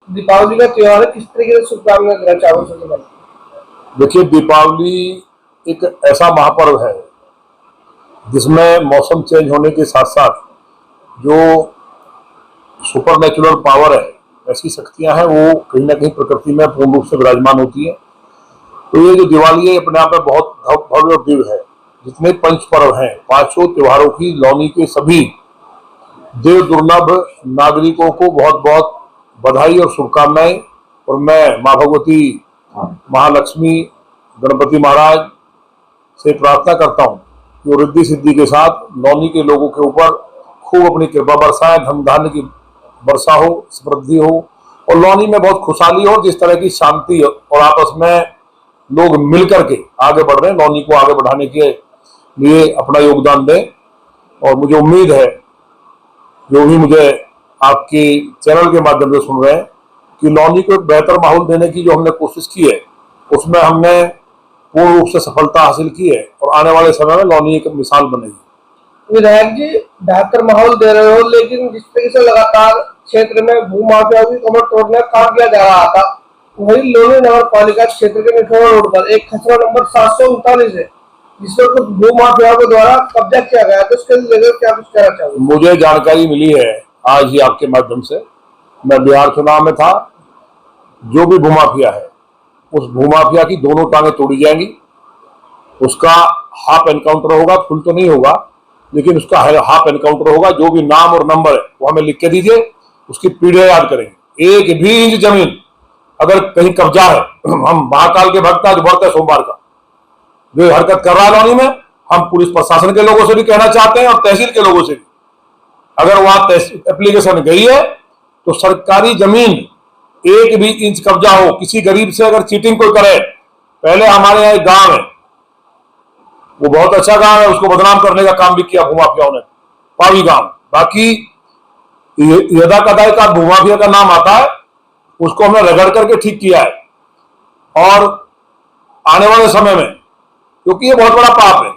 दीपावली का त्योहार है, किस तरीके से शुभकामनाएं देना चाहोगे सबसे पहले? देखिए, दीपावली एक ऐसा महापर्व है जिसमें मौसम चेंज होने के साथ साथ जो सुपर नेचुरल पावर है, ऐसी शक्तियां हैं, वो कहीं ना कहीं प्रकृति में पूर्ण रूप से विराजमान होती है। तो ये जो दिवाली है अपने आप में बहुत भव्य और दिव्य है। जितने पंच पर्व हैं, पांचों त्योहारों की लौनी के सभी देव दुर्लभ नागरिकों को बहुत बहुत बधाई और शुभकामनाएं। और मैं माँ भगवती, महालक्ष्मी, गणपति महाराज से प्रार्थना करता हूँ कि वो रिद्धि सिद्धि के साथ लौनी के लोगों के ऊपर खूब अपनी कृपा बरसाए, धन धान्य की वर्षा हो, समृद्धि हो और लौनी में बहुत खुशहाली हो, जिस तरह की शांति और आपस में लोग मिलकर के आगे बढ़ रहे हैं, लौनी को आगे बढ़ाने के लिए अपना योगदान दें। और मुझे उम्मीद है, जो भी मुझे आपके चैनल के माध्यम से सुन रहे हैं, कि लौनी को एक बेहतर माहौल देने की जो हमने कोशिश की है, उसमें हमने पूर्ण रूप से सफलता हासिल की है और आने वाले समय में लौनी एक मिसाल बनेगी। विधायक जी, बेहतर माहौल दे रहे हो, लेकिन जिस तरीके से लगातार क्षेत्र में भूमाफिया की कमर तोड़ने का काम किया जा रहा था, वही लोनी नगर पालिका क्षेत्र के निठोर रोड पर एक खसरा नंबर 739 है, जिस पर कुछ भूमाफिया के द्वारा कब्जा किया गया, तो उसके लिए क्या कुछ कहना चाहोगे? मुझे जानकारी मिली है आज ही आपके माध्यम से। मैं बिहार चुनाव में था। जो भी भूमाफिया है, उस भूमाफिया की दोनों टांगें तोड़ी जाएंगी। उसका हाफ एनकाउंटर होगा, फुल तो नहीं होगा, लेकिन उसका हाफ एनकाउंटर होगा। जो भी नाम और नंबर है वो हमें लिख के दीजिए, उसकी पीढ़ियां याद करेंगे। एक भी इंच जमीन अगर कहीं कब्जा है, हम महाकाल के भक्त आज बढ़ते सोमवार का जो हरकत कर रहा है लौनी में, हम पुलिस प्रशासन के लोगों से भी कहना चाहते हैं और तहसील के लोगों से भी, अगर वहां एप्लीकेशन गई है तो सरकारी जमीन एक भी इंच कब्जा हो, किसी गरीब से अगर चीटिंग कोई करे, पहले हमारे यहाँ एक गांव है, वो बहुत अच्छा गांव है, उसको बदनाम करने का काम भी किया भूमाफियाओं ने, पावी गांव। बाकी यदा कदाई का भूमाफिया का नाम आता है, उसको हमने रगड़ करके ठीक किया है। और आने वाले समय में, क्योंकि ये बहुत बड़ा पाप है,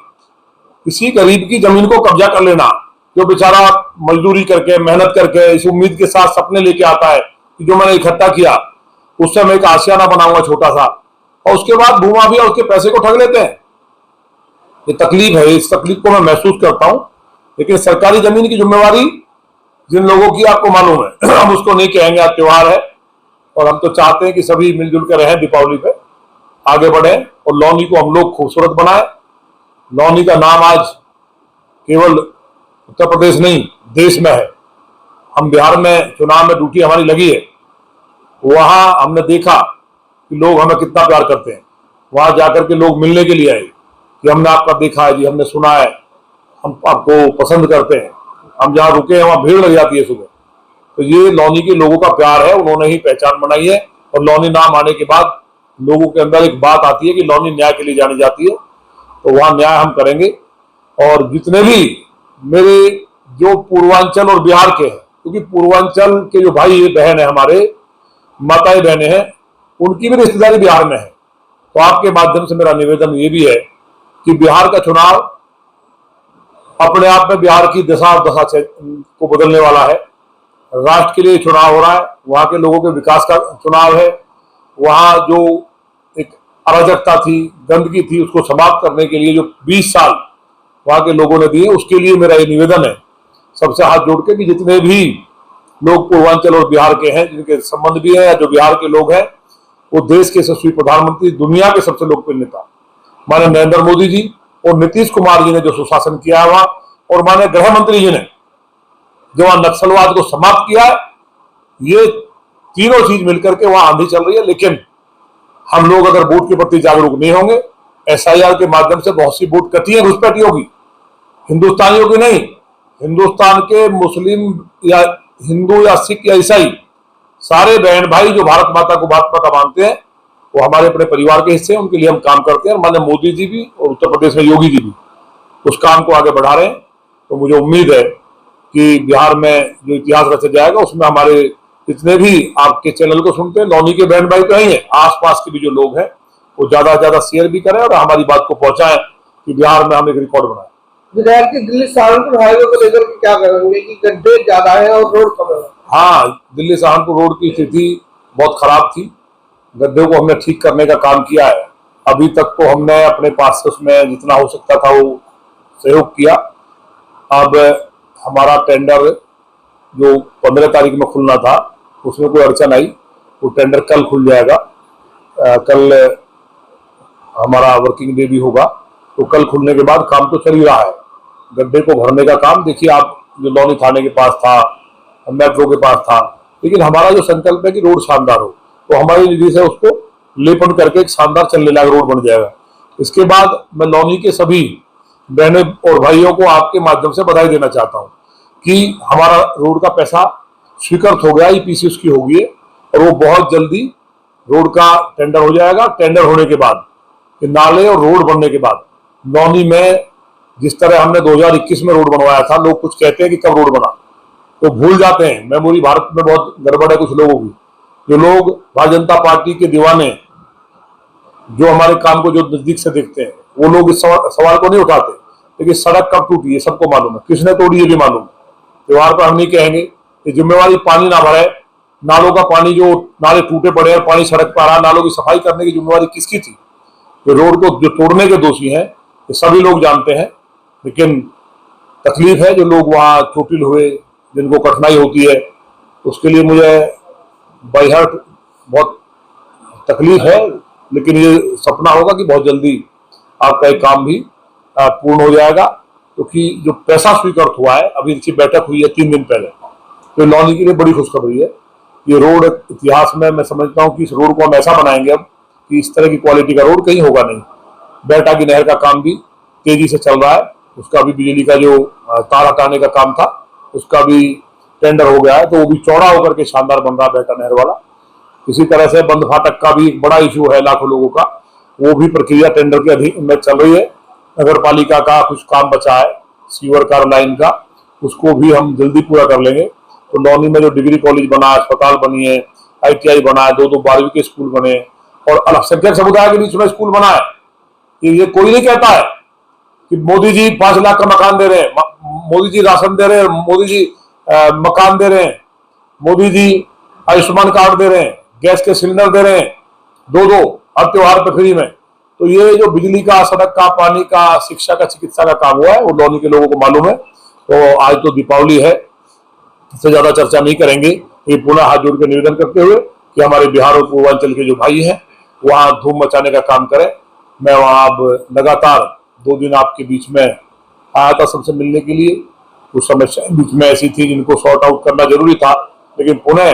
किसी गरीब की जमीन को कब्जा कर लेना, जो बेचारा मजदूरी करके, मेहनत करके, इस उम्मीद के साथ सपने लेके आता है कि जो मैंने इकट्ठा किया उससे मैं एक आशियाना बनाऊंगा छोटा सा, और उसके बाद भूमाफिया उसके पैसे को ठग लेते हैं। ये तकलीफ है, इस तकलीफ को मैं महसूस करता हूं। लेकिन सरकारी जमीन की जिम्मेवारी जिन लोगों की आपको मालूम है, हम उसको नहीं कहेंगे, आज त्योहार है और हम तो चाहते हैं कि सभी मिलजुल कर रहें, दीपावली पे आगे बढ़े और लौनी को हम लोग खूबसूरत बनाए। लौनी का नाम आज केवल उत्तर प्रदेश नहीं, देश में है। हम बिहार में चुनाव में ड्यूटी हमारी लगी है, वहां हमने देखा कि लोग हमें कितना प्यार करते हैं। वहां जाकर के लोग मिलने के लिए आए कि हमने आपका देखा है जी, हमने सुना है, हम आपको पसंद करते हैं। हम जहाँ रुके हैं वहां भीड़ लग जाती है सुबह। तो ये लौनी के लोगों का प्यार है, उन्होंने ही पहचान बनाई है। और लौनी नाम आने के बाद लोगों के अंदर एक बात आती है कि लौनी न्याय के लिए जानी जाती है, तो वहां न्याय हम करेंगे। और जितने भी मेरे जो पूर्वांचल और बिहार के हैं, क्योंकि पूर्वांचल के जो भाई बहन है, हमारे माताएं बहनें हैं, उनकी भी रिश्तेदारी बिहार में है। तो आपके माध्यम से मेरा निवेदन ये भी है कि बिहार का चुनाव अपने आप में बिहार की दशा को बदलने वाला है। राष्ट्र के लिए चुनाव हो रहा है, वहां के लोगों के विकास का चुनाव है। वहां जो एक अराजकता थी, गंदगी थी, उसको समाप्त करने के लिए जो 20 साल वहां के लोगों ने दिए, उसके लिए मेरा ये निवेदन है सबसे हाथ जोड़ के कि जितने भी लोग पूर्वांचल और बिहार के हैं, जिनके संबंध भी है या जो बिहार के लोग हैं, वो देश के यशस्वी प्रधानमंत्री, दुनिया के सबसे लोकप्रिय नेता माननीय नरेंद्र मोदी जी और नीतीश कुमार जी ने जो सुशासन किया है वहां, और माननीय गृह मंत्री जी ने जो वहां नक्सलवाद को समाप्त किया है, ये तीनों चीज मिलकर के वहां आंधी चल रही है। लेकिन हम लोग अगर वोट के प्रति जागरूक नहीं होंगे, एसआईआर के माध्यम से बहुत सी वोट कटी है घुसपैठियों की, हिंदुस्तानियों की नहीं। हिंदुस्तान के मुस्लिम या हिंदू या सिख या ईसाई सारे बहन भाई जो भारत माता को भारत माता मानते हैं, वो हमारे अपने परिवार के हिस्से हैं, उनके लिए हम काम करते हैं। और माननीय मोदी जी भी और उत्तर प्रदेश में योगी जी भी उस काम को आगे बढ़ा रहे हैं। तो मुझे उम्मीद है कि बिहार में जो इतिहास रचा जाएगा, उसमें हमारे जितने भी आपके चैनल को सुनते हैं लौनी के बहन भाई तो ही है, आसपास के भी जो लोग हैं वो ज्यादा से ज्यादा शेयर भी करें और हमारी बात को पहुंचाएं कि बिहार में हम एक रिकॉर्ड बनाए। विधायक की दिल्ली सहारनपुर हाईवे को लेकर के क्या करेंगे कि गड्ढे ज्यादा है और रोड कम है? हाँ, दिल्ली सहारनपुर रोड की स्थिति बहुत खराब थी। गड्ढे को हमने ठीक करने का काम किया है। अभी तक तो हमने अपने पास से उसमें जितना हो सकता था वो सहयोग किया। अब हमारा टेंडर जो 15 तारीख में खुलना था उसमें कोई अड़चन आई, वो टेंडर कल खुल जाएगा। कल हमारा वर्किंग डे भी होगा, तो कल खुलने के बाद काम तो चल ही रहा है। गड्ढे को भरने का काम देखिए आप, जो लौनी थाने के पास था, मेट्रो के पास था, लेकिन हमारा जो संकल्प है कि रोड शानदार हो, तो हमारी निधि से उसको लेपन करके एक शानदार चलने लायक रोड बन जाएगा। इसके बाद मैं लौनी के सभी बहनों और भाइयों को आपके माध्यम से बधाई देना चाहता हूँ कि हमारा रोड का पैसा स्वीकृत हो गया, ईपीसी उसकी होगी है, और वो बहुत जल्दी रोड का टेंडर हो जाएगा। टेंडर होने के बाद, नाले और रोड बनने के बाद, लौनी में जिस तरह हमने 2021 में रोड बनवाया था, लोग कुछ कहते हैं कि कब रोड बना, तो भूल जाते हैं। मेमोरी भारत में बहुत गड़बड़ है कुछ लोगों की। जो लोग भारतीय जनता पार्टी के दीवाने, जो हमारे काम को जो नजदीक से देखते हैं, वो लोग इस सवाल को नहीं उठाते। लेकिन सड़क कब टूटी है सबको मालूम है, किसने तोड़ी ये भी मालूम है। त्योहार पर हम नहीं कहेंगे कि जिम्मेवारी पानी ना भरे, नालों का पानी, जो नाले टूटे पड़े और पानी सड़क पर आ रहा, नालों की सफाई करने की जिम्मेवारी किसकी थी? जो रोड को जो तोड़ने के दोषी हैं ये सभी लोग जानते हैं। लेकिन तकलीफ है जो लोग वहाँ चोटिल हुए, जिनको कठिनाई होती है, उसके लिए मुझे बाई हार्ट बहुत तकलीफ है। लेकिन ये सपना होगा कि बहुत जल्दी आपका एक काम भी पूर्ण हो जाएगा, क्योंकि जो पैसा स्वीकृत हुआ है, अभी इसकी बैठक हुई है 3 दिन पहले, तो लौनी के लिए बड़ी खुशखबरी है। ये रोड इतिहास में मैं समझता हूँ कि इस रोड को हम ऐसा बनाएंगे अब कि इस तरह की क्वालिटी का रोड कहीं होगा नहीं। बेटा की नहर का काम भी तेजी से चल रहा है, उसका भी बिजली का जो तार हटाने का काम था उसका भी टेंडर हो गया है, तो वो भी चौड़ा होकर के शानदार बन रहा है बेटा नहर वाला। इसी तरह से बंद फाटक का भी बड़ा इशू है लाखों लोगों का, वो भी प्रक्रिया टेंडर के अधीन में चल रही है। नगर पालिका का कुछ काम बचा है सीवर कार लाइन का, उसको भी हम जल्दी पूरा कर लेंगे। तो लौनी में जो डिग्री कॉलेज बना, अस्पताल बनी है, ITI बना है, 2 12वीं के स्कूल बने, और अल्पसंख्यक समुदाय के बीच में स्कूल बना है। ये कोई नहीं कहता है कि मोदी जी 5 लाख का मकान दे रहे हैं, मोदी जी राशन दे रहे हैं, मोदी जी मकान दे रहे हैं, मोदी जी आयुष्मान कार्ड दे रहे हैं, गैस के सिलेंडर दे रहे हैं, 2 हर त्योहार पर फ्री में। तो ये जो बिजली का, सड़क का, पानी का, शिक्षा का, चिकित्सा का काम हुआ है, वो लौनी के लोगों को मालूम है। तो आज तो दीपावली है, इससे ज्यादा चर्चा नहीं करेंगे। ये पुनः हाथ जोड़ के निवेदन करते हुए कि हमारे बिहार और पूर्वांचल के जो भाई हैं वहां धूम मचाने का काम करें। मैं वहां अब लगातार 2 दिन आपके बीच में आया था सबसे मिलने के लिए। कुछ समस्याएं बीच में ऐसी थी जिनको सॉर्ट आउट करना जरूरी था, लेकिन पुनः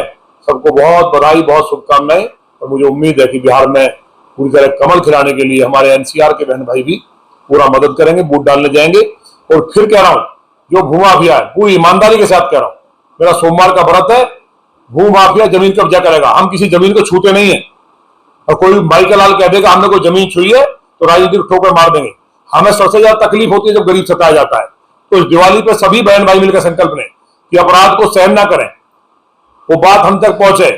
सबको बहुत बधाई, बहुत शुभकामनाएं। और मुझे उम्मीद है कि बिहार में पूरी तरह कमल खिलाने के लिए हमारे NCR के बहन भाई भी पूरा मदद करेंगे, वोट डालने जाएंगे। और फिर कह रहा हूं, जो भूमाफिया है, पूरी ईमानदारी के साथ कह रहा हूं, मेरा सोमवार का व्रत है, भूमाफिया जमीन कब्जा करेगा, हम किसी जमीन को छूते नहीं है। और कोई भाई का लाल कह देगा हमने कोई जमीन छुई है तो राजनीतिक ठोकर मार देंगे। हमें सबसे ज्यादा तकलीफ होती है जब गरीब सताया जाता है। तो इस दिवाली पर सभी बहन भाई मिलकर संकल्प लें कि अपराध को सहन ना करें, वो बात हम तक पहुंचे।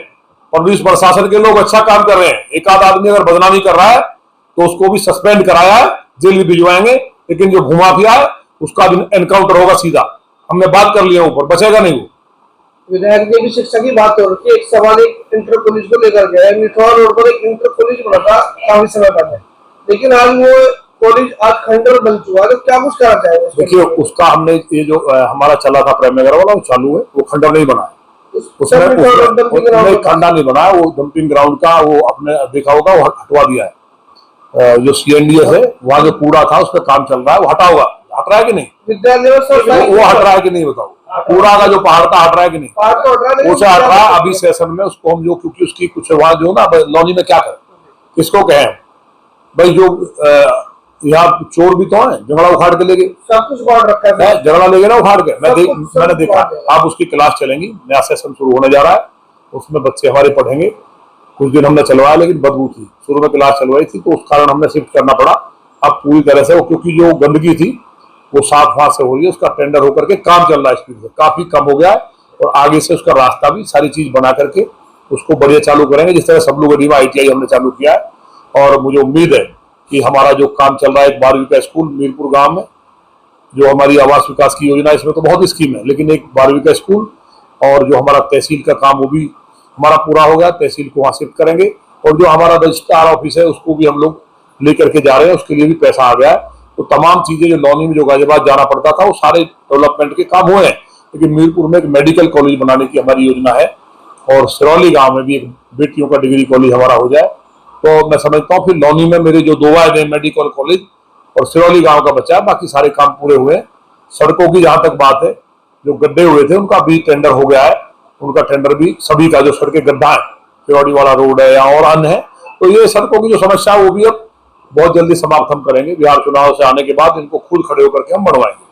पुलिस प्रशासन के लोग अच्छा काम कर रहे हैं, एक आध आदमी अगर बदनामी कर रहा है तो उसको भी सस्पेंड कराया है, जेल भी भिजवाएंगे। लेकिन जो भूमाफिया है उसका भी एनकाउंटर होगा सीधा, हमने बात कर लिया, ऊपर बचेगा नहीं वो। विधायक ने भी शिक्षा की बात हो रही है। एक सवाल एक इंटर कॉलेज को लेकर गया है, मिठौर रोड पर एक इंटर कॉलेज बना था काफी समय पहले, लेकिन आज वो कॉलेज आज खंडर बन चुका है, तो क्या कुछ करना चाहेंगे? देखिए उसका हमने ये जो हमारा चला था प्रेम नगर वाला, वो चालू है, वो खंडर नहीं बना है, उसमें खंडा नहीं बना है, वो डंपिंग ग्राउंड का वो अपने देखा होगा वो हटवा दिया है। जो CNDS है वहाँ जो कूड़ा था उस पर काम चल रहा है, वो हटा होगा, हट रहा है कि नहीं? विद्यालय वो हट रहा है कि नहीं बताओ? कूड़ा का जो पहाड़ था हट रहा है कि नहीं? उसे हट रहा है। अभी सेशन में उसको हम जो, क्योंकि उसकी कुछ वहां जो ना लौनी में क्या करें, किसको कहें भाई, जो यहाँ चोर भी तो है, झगड़ा उखाड़ के ले गए, सब कुछ बांट रखा है, झगड़ा ले गए ना उखाड़ के। मैंने देखा, अब उसकी क्लास चलेंगी, नया सेशन शुरू होने जा रहा है, उसमें बच्चे हमारे पढ़ेंगे। कुछ दिन हमने चलवाया लेकिन बदबू थी, शुरू में क्लास चलवाई थी तो उस कारण हमने शिफ्ट करना पड़ा। अब पूरी तरह से वो, क्योंकि जो गंदगी थी वो साफ हाथ से हो रही है, उसका टेंडर होकर के काम चल रहा है, स्पीड से काफी कम हो गया है। और आगे से उसका रास्ता भी सारी चीज बना करके उसको बढ़िया चालू करेंगे, जिस तरह सब लोग ITI हमने चालू किया है। और मुझे उम्मीद है कि हमारा जो काम चल रहा है, एक 12वीं का स्कूल मीरपुर गांव में, जो हमारी आवास विकास की योजना है, इसमें तो बहुत स्कीम है, लेकिन एक 12वीं का स्कूल, और जो हमारा तहसील का काम वो भी हमारा पूरा हो गया, तहसील को वहां शिफ्ट करेंगे। और जो हमारा रजिस्ट्रार ऑफिस है उसको भी हम लोग लेकर के जा रहे हैं, उसके लिए भी पैसा आ गया है। तो तमाम चीजें जो लौनी में जो गाजियाबाद जाना पड़ता था वो सारे डेवलपमेंट के काम हुए हैं। लेकिन मीरपुर में एक मेडिकल कॉलेज बनाने की हमारी योजना है और सिरौली गांव में भी एक बेटियों का डिग्री कॉलेज हमारा हो जाए। तो मैं समझता हूँ फिर लौनी में मेरे जो 2 वायदे मेडिकल कॉलेज और सिरौली गांव का बचा है, बाकी सारे काम पूरे हुए हैं। सड़कों की जहां तक बात है, जो गड्ढे हुए थे उनका भी टेंडर हो गया है, उनका टेंडर भी सभी का, जो सड़कें गड्ढा है, सिरौली वाला रोड है या और अन्य है, तो ये सड़कों की जो समस्या है वो भी अब बहुत जल्दी समाप्त हम करेंगे। बिहार चुनाव से आने के बाद इनको खुद खड़े होकर के हम बनवाएंगे।